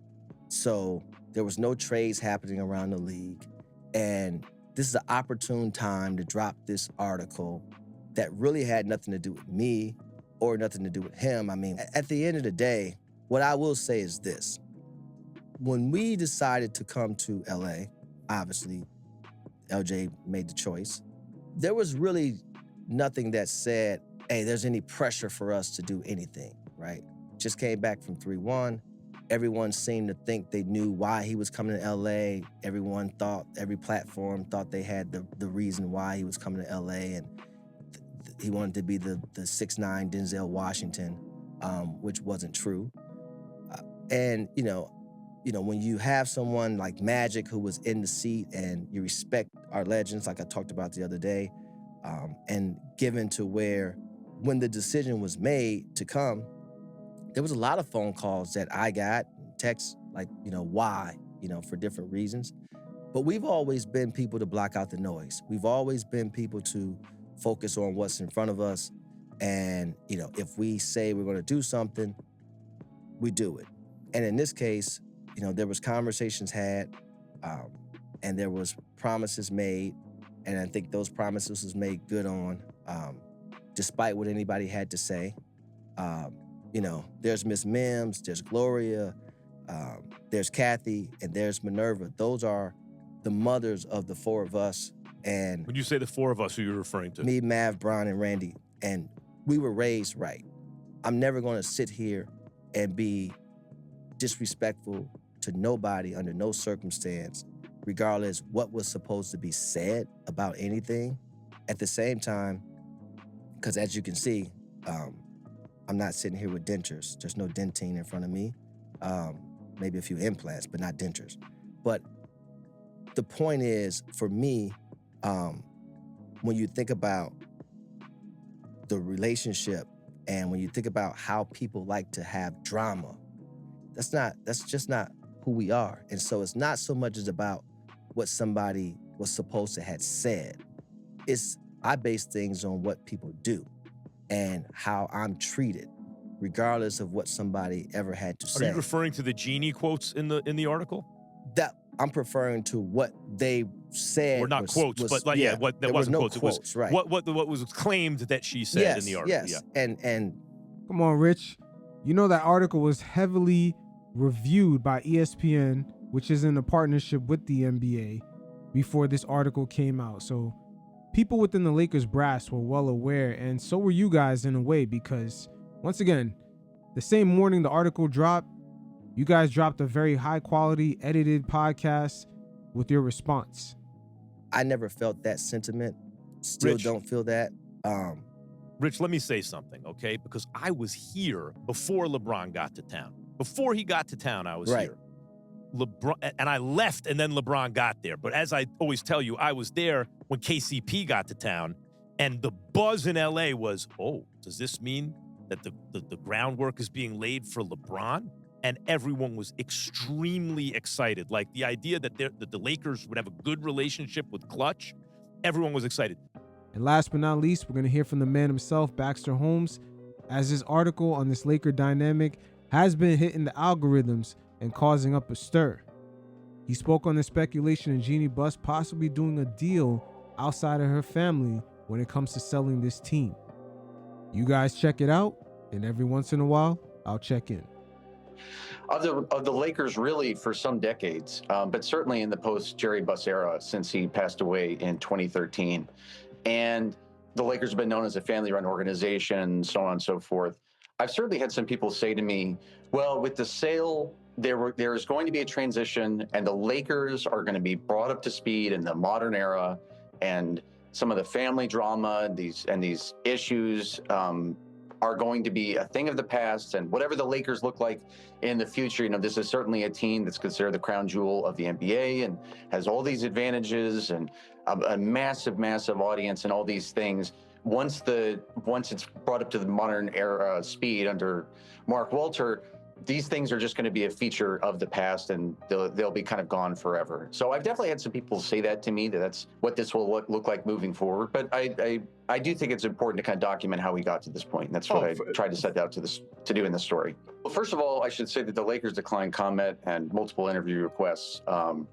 So there was no trades happening around the league. And this is an opportune time to drop this article that really had nothing to do with me or nothing to do with him. I mean, at the end of the day, what I will say is this. When we decided to come to LA, obviously, LJ made the choice. There was really nothing that said, hey, there's any pressure for us to do anything, right? Just came back from 3-1. Everyone seemed to think they knew why he was coming to LA. Everyone thought, every platform thought they had the reason why he was coming to LA, and he wanted to be the 6'9" Denzel Washington, which wasn't true. And when you have someone like Magic who was in the seat and you respect our legends, like I talked about the other day, and given to where when the decision was made to come, there was a lot of phone calls that I got, texts like, why, for different reasons. But we've always been people to block out the noise. We've always been people to focus on what's in front of us. And, if we say we're going to do something, we do it. And in this case, there was conversations had, and there was promises made. And I think those promises was made good on, despite what anybody had to say. There's Miss Mims, there's Gloria, there's Kathy, and there's Minerva. Those are the mothers of the four of us. And when you say the four of us, who you're referring to? Me, Mav, Brian, and Randy. And we were raised right. I'm never going to sit here and be disrespectful to nobody under no circumstance, regardless what was supposed to be said about anything. At the same time, because as you can see, I'm not sitting here with dentures. There's no dentine in front of me. Maybe a few implants, but not dentures. But the point is, for me, when you think about the relationship and when you think about how people like to have drama, that's just not who we are. And so it's not so much as about what somebody was supposed to have said. I base things on what people do and how I'm treated, regardless of what somebody ever had to say. Are you referring to the Jeanie quotes in the article? That I'm referring to what they said. Or not quotes, but like what there wasn't quotes. Quotes, it was right. what was claimed that she said in the article. Yes. Yeah. And Come on, Rich. That article was heavily reviewed by ESPN, which is in a partnership with the NBA, before this article came out. So people within the Lakers brass were well aware, and so were you guys in a way, because once again, the same morning the article dropped, you guys dropped a very high quality edited podcast with your response. I never felt that sentiment. Still Rich. don't feel that. Rich, let me say something, okay? Because I was here before LeBron got to town. Before he got to town, I was here. LeBron, and I left, and then LeBron got there. But as I always tell you, I was there when KCP got to town, and the buzz in LA was, oh, does this mean that the groundwork is being laid for LeBron? And everyone was extremely excited. Like the idea that the Lakers would have a good relationship with Clutch, everyone was excited. And last but not least, we're going to hear from the man himself, Baxter Holmes, as this article on this Laker dynamic has been hitting the algorithms and causing up a stir. He spoke on the speculation of Jeanie Buss possibly doing a deal outside of her family when it comes to selling this team. You guys check it out, and every once in a while, I'll check in. Of the Lakers, really, for some decades, but certainly in the post-Jerry Buss era, since he passed away in 2013. And the Lakers have been known as a family-run organization, so on and so forth. I've certainly had some people say to me, well, with the sale there is going to be a transition, and the Lakers are going to be brought up to speed in the modern era, and some of the family drama, these issues are going to be a thing of the past. And whatever the Lakers look like in the future, this is certainly a team that's considered the crown jewel of the NBA and has all these advantages and a massive, massive audience and all these things. Once it's brought up to the modern era speed under Mark Walter, these things are just going to be a feature of the past, and they'll be kind of gone forever. So I've definitely had some people say that to me, that's what this will look like moving forward. But I do think it's important to kind of document how we got to this point. And that's what I tried to set out to do in the story. Well, first of all, I should say that the Lakers declined comment and multiple interview requests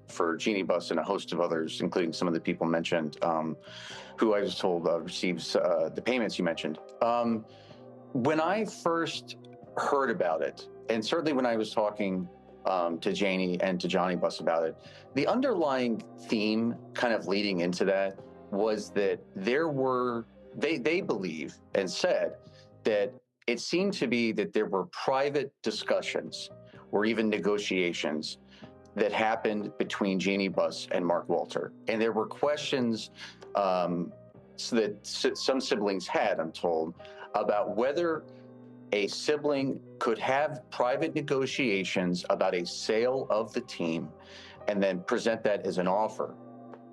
for Jeanie Buss and a host of others, including some of the people mentioned, who I was told receives the payments you mentioned. When I first heard about it, and certainly when I was talking to Jeanie and to Jeanie Buss about it, the underlying theme kind of leading into that was that they believe and said that it seemed to be that there were private discussions or even negotiations that happened between Jeanie Buss and Mark Walter. And there were questions so that some siblings had, I'm told, about whether a sibling could have private negotiations about a sale of the team and then present that as an offer.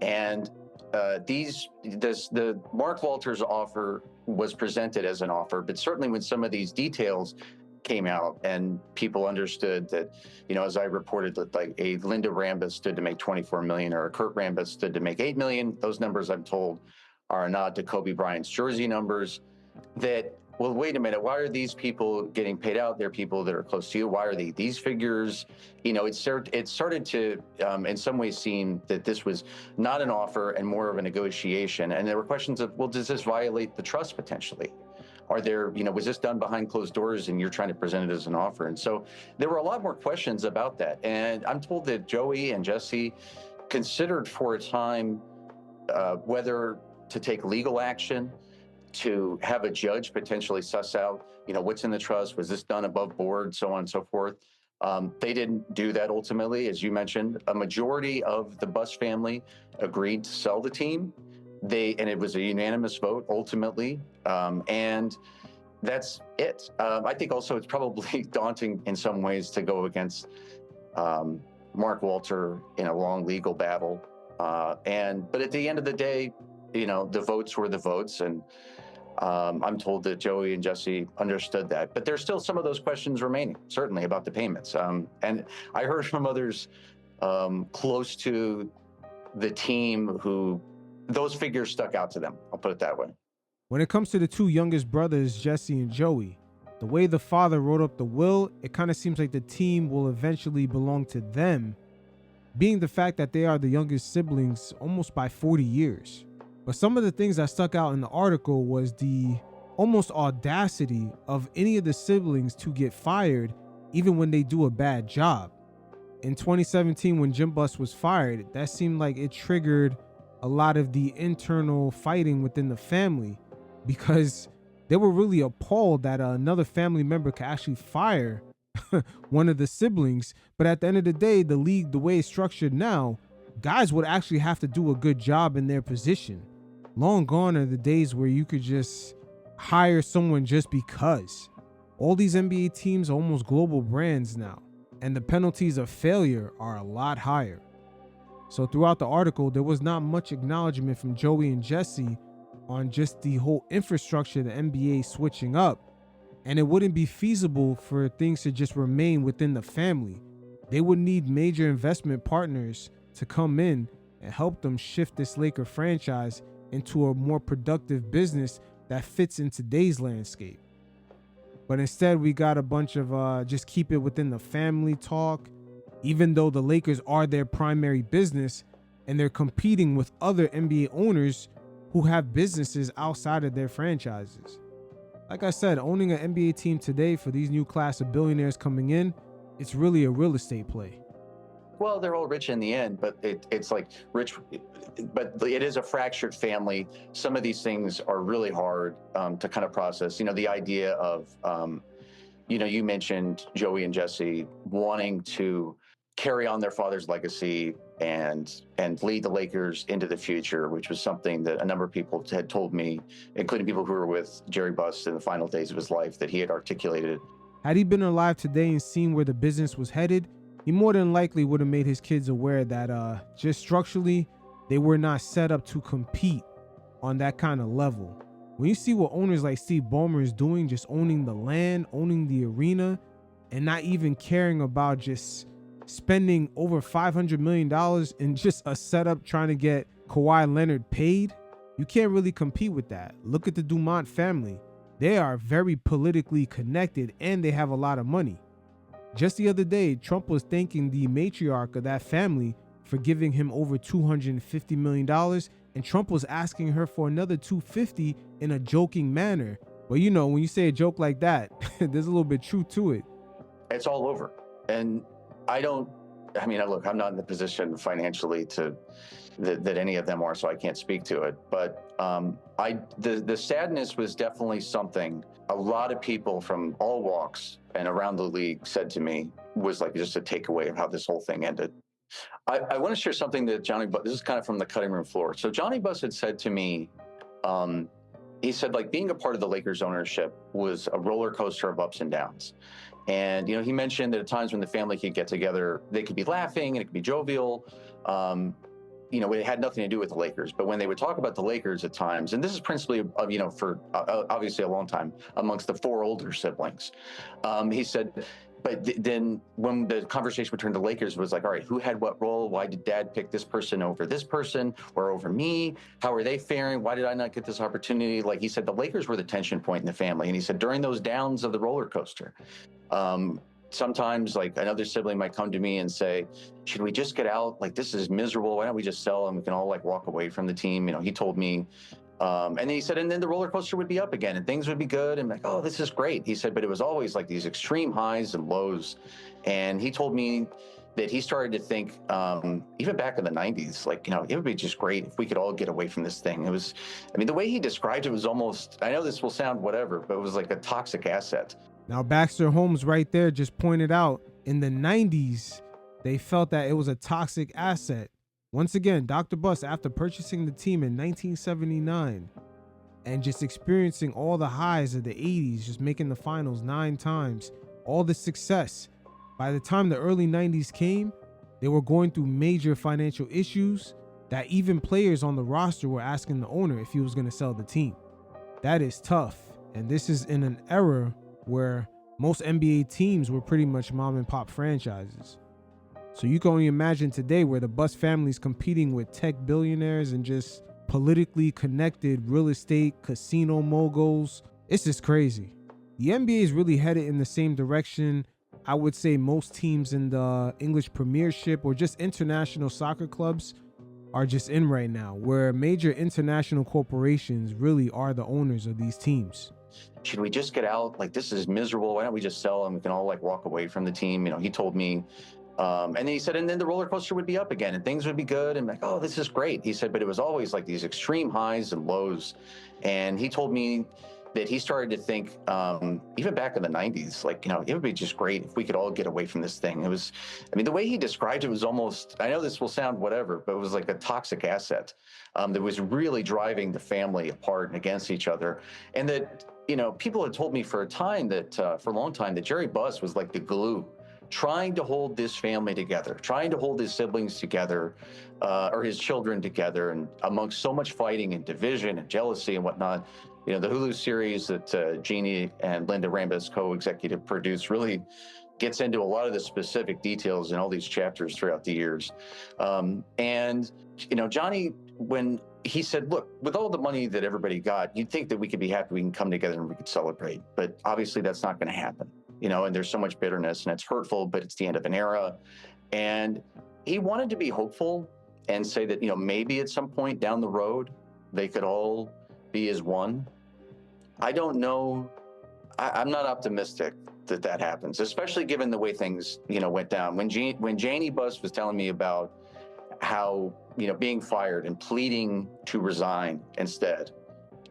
And the Mark Walters offer was presented as an offer, but certainly when some of these details came out and people understood that, as I reported, that like a Linda Rambis stood to make $24 million or a Kurt Rambis stood to make $8 million, those numbers I'm told are a nod to Kobe Bryant's jersey numbers. That, well, wait a minute, why are these people getting paid out? They're people that are close to you. Why are they these figures? It started to, in some ways, seem that this was not an offer and more of a negotiation. And there were questions of, well, does this violate the trust potentially? Are there, was this done behind closed doors and you're trying to present it as an offer? And so there were a lot more questions about that. And I'm told that Joey and Jesse considered for a time whether to take legal action, to have a judge potentially suss out, what's in the trust, was this done above board, so on and so forth. They didn't do that ultimately. As you mentioned, a majority of the Buss family agreed to sell the team. And it was a unanimous vote ultimately. And that's it. I think also it's probably daunting in some ways to go against Mark Walter in a long legal battle. But at the end of the day, the votes were the votes, and I'm told that Joey and Jesse understood that. But there's still some of those questions remaining, certainly, about the payments. And I heard from others close to the team who those figures stuck out to them. I'll put it that way. When it comes to the two youngest brothers, Jesse and Joey, the way the father wrote up the will, it kind of seems like the team will eventually belong to them, being the fact that they are the youngest siblings almost by 40 years. But some of the things that stuck out in the article was the almost audacity of any of the siblings to get fired even when they do a bad job. In 2017, when Jim Buss was fired, that seemed like it triggered a lot of the internal fighting within the family, because they were really appalled that another family member could actually fire one of the siblings. But at the end of the day, the league, the way it's structured now, guys would actually have to do a good job in their position. Long gone are the days where you could just hire someone just because. All these NBA teams are almost global brands now, and the penalties of failure are a lot higher. So throughout the article, there was not much acknowledgement from Joey and Jesse on just the whole infrastructure of the NBA switching up, and it wouldn't be feasible for things to just remain within the family. They would need major investment partners to come in and help them shift this Laker franchise into a more productive business that fits in today's landscape. But instead, we got a bunch of just keep it within the family talk, even though the Lakers are their primary business and they're competing with other NBA owners who have businesses outside of their franchises. Like I said, owning an NBA team today for these new class of billionaires coming in, it's really a real estate play. Well, they're all rich in the end, but it's like rich, but it is a fractured family. Some of these things are really hard to kind of process. The idea of you mentioned Joey and Jesse wanting to carry on their father's legacy and lead the Lakers into the future, which was something that a number of people had told me, including people who were with Jerry Buss in the final days of his life, that he had articulated. Had he been alive today and seen where the business was headed, he more than likely would have made his kids aware that just structurally, they were not set up to compete on that kind of level. When you see what owners like Steve Ballmer is doing, just owning the land, owning the arena, and not even caring about just spending over $500 million in just a setup trying to get Kawhi Leonard paid, you can't really compete with that. Look at the Dumont family. They are very politically connected and they have a lot of money. Just the other day, Trump was thanking the matriarch of that family for giving him over $250 million, and Trump was asking her for another $250 in a joking manner. But when you say a joke like that, there's a little bit truth to it. It's all over. And look, I'm not in the position financially that any of them are, so I can't speak to it. But the sadness was definitely something a lot of people from all walks and around the league said to me was like just a takeaway of how this whole thing ended. I want to share something that Jeanie Buss, this is kind of from the cutting room floor. So Jeanie Buss had said to me, he said, like, being a part of the Lakers ownership was a roller coaster of ups and downs. And, he mentioned that at times when the family could get together, they could be laughing and it could be jovial. It had nothing to do with the Lakers. But when they would talk about the Lakers at times, and this is principally, for obviously a long time amongst the four older siblings, he said, but then when the conversation returned to Lakers, it was like, all right, who had what role? Why did dad pick this person over this person or over me? How are they faring? Why did I not get this opportunity? Like he said, the Lakers were the tension point in the family. And he said, during those downs of the roller coaster, sometimes like another sibling might come to me and say, should we just get out? Like, this is miserable. Why don't we just sell and we can all like walk away from the team? He told me, and then he said, and then the roller coaster would be up again and things would be good. And like, oh, this is great. He said, but it was always like these extreme highs and lows. And he told me that he started to think, even back in the 90s, like, it would be just great if we could all get away from this thing. It was, the way he described it was almost, I know this will sound whatever, but it was like a toxic asset. Now, Baxter Holmes right there just pointed out in the 90s, they felt that it was a toxic asset. Once again, Dr. Buss, after purchasing the team in 1979 and just experiencing all the highs of the 80s, just making the finals 9 times, all the success, by the time the early 90s came, they were going through major financial issues that even players on the roster were asking the owner if he was going to sell the team. That is tough. And this is in an era where most NBA teams were pretty much mom and pop franchises. So you can only imagine today where the Buss family is competing with tech billionaires and just politically connected real estate, casino moguls. It's just crazy. The NBA is really headed in the same direction I would say most teams in the English Premiership or just international soccer clubs are just in right now, where major international corporations really are the owners of these teams. Should we just get out? Like, this is miserable. Why don't we just sell and we can all like walk away from the team? He told me, and then he said, and then the roller coaster would be up again and things would be good. And like, oh, this is great. He said, but it was always like these extreme highs and lows. And he told me that he started to think, even back in the 90s, like, it would be just great if we could all get away from this thing. It was, the way he described it was almost, I know this will sound whatever, but it was like a toxic asset that was really driving the family apart and against each other. And that, people had told me for a long time that Jerry Buss was like the glue, trying to hold this family together, trying to hold his siblings together, or his children together, and amongst so much fighting and division and jealousy and whatnot. The Hulu series that Jeanie and Linda Rambis co-executive produced really gets into a lot of the specific details in all these chapters throughout the years. And Johnny, when he said, look, with all the money that everybody got, you'd think that we could be happy, we can come together and we could celebrate. But obviously that's not going to happen, and there's so much bitterness and it's hurtful, but it's the end of an era. And he wanted to be hopeful and say that, maybe at some point down the road, they could all be as one. I don't know. I'm not optimistic that happens, especially given the way things, went down. When Jeanie Buss was telling me about how, being fired and pleading to resign instead,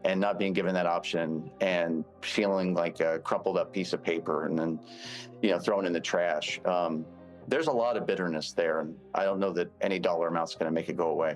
and not being given that option and feeling like a crumpled up piece of paper and then, thrown in the trash. There's a lot of bitterness there, and I don't know that any dollar amount's going to make it go away.